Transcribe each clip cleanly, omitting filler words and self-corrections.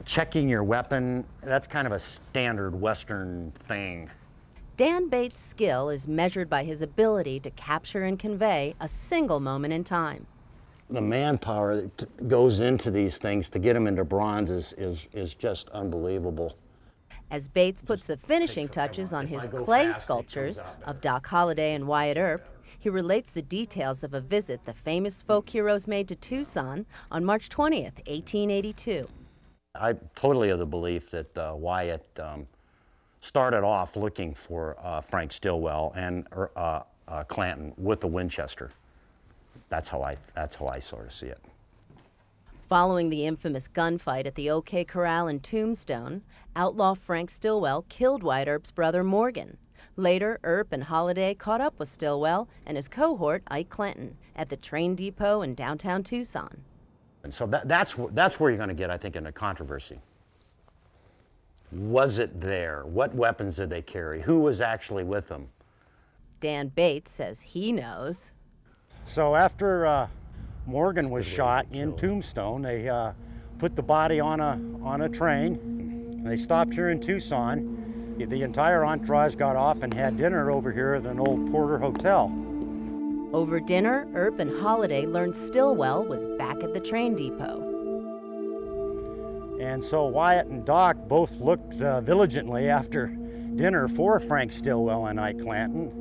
checking your weapon, that's kind of a standard Western thing. Dan Bates' skill is measured by his ability to capture and convey a single moment in time. The manpower that goes into these things to get them into bronze is just unbelievable. As Bates puts the finishing touches on his clay sculptures of Doc Holliday and Wyatt Earp, he relates the details of a visit the famous folk heroes made to Tucson on March 20th, 1882. I'm totally of the belief that Wyatt started off looking for Frank Stillwell and Clanton with the Winchester. That's how I sort of see it. Following the infamous gunfight at the OK Corral in Tombstone, outlaw Frank Stillwell killed Wyatt Earp's brother Morgan. Later, Earp and Holliday caught up with Stillwell and his cohort Ike Clanton at the train depot in downtown Tucson. And so that's where you're going to get, I think, in a controversy. Was it there? What weapons did they carry? Who was actually with them? Dan Bates says he knows. So after Morgan was shot in Tombstone, they put the body on a train, and they stopped here in Tucson. The entire entourage got off and had dinner over here at an old Porter Hotel. Over dinner, Earp and Holliday learned Stillwell was back at the train depot. And so Wyatt and Doc both looked vigilantly after dinner for Frank Stillwell and Ike Clanton.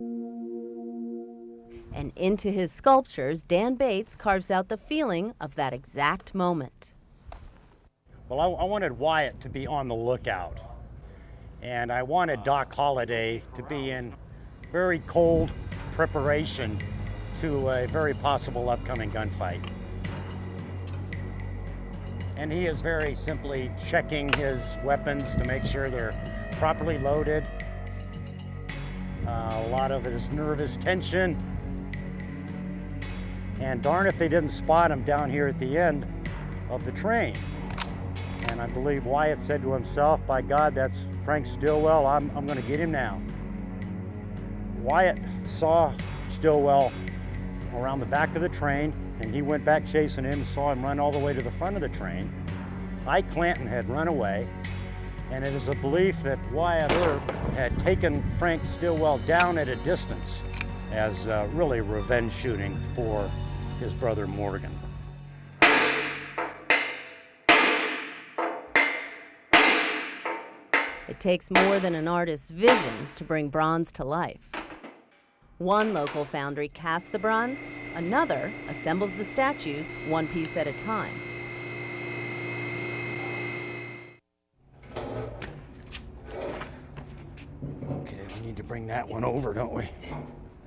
And into his sculptures, Dan Bates carves out the feeling of that exact moment. Well, I wanted Wyatt to be on the lookout. And I wanted Doc Holliday to be in very cold preparation to a very possible upcoming gunfight. And he is very simply checking his weapons to make sure they're properly loaded. A lot of it is nervous tension. And darn if they didn't spot him down here at the end of the train. And I believe Wyatt said to himself, by God, that's Frank Stillwell, I'm going to get him now. Wyatt saw Stillwell around the back of the train, and he went back chasing him, saw him run all the way to the front of the train. Ike Clanton had run away, and it is a belief that Wyatt Earp had taken Frank Stillwell down at a distance as really revenge shooting for his brother Morgan. It takes more than an artist's vision to bring bronze to life. One local foundry casts the bronze, another assembles the statues one piece at a time. Okay, we need to bring that one over, don't we?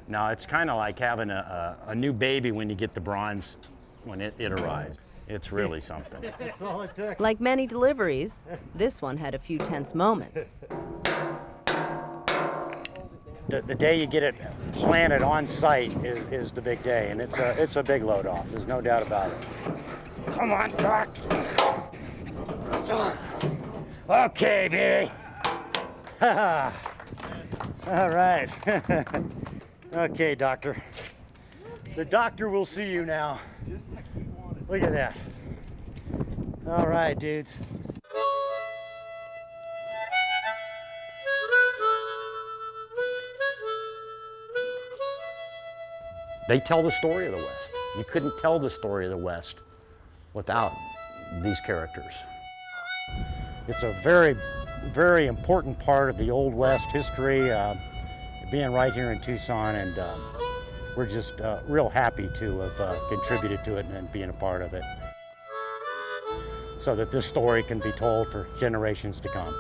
Now, it's kind of like having a new baby when you get the bronze when it arrives. It's really something. That's all it took. Like many deliveries, this one had a few tense moments. The day you get it planted on site is the big day, and it's a big load off. There's no doubt about it. Come on, Doc. Okay, baby. All right. Okay, doctor. The doctor will see you now. Look at that. All right, dudes. They tell the story of the West. You couldn't tell the story of the West without these characters. It's a very, very important part of the Old West history, being right here in Tucson, and we're just real happy to have contributed to it and being a part of it, so that this story can be told for generations to come.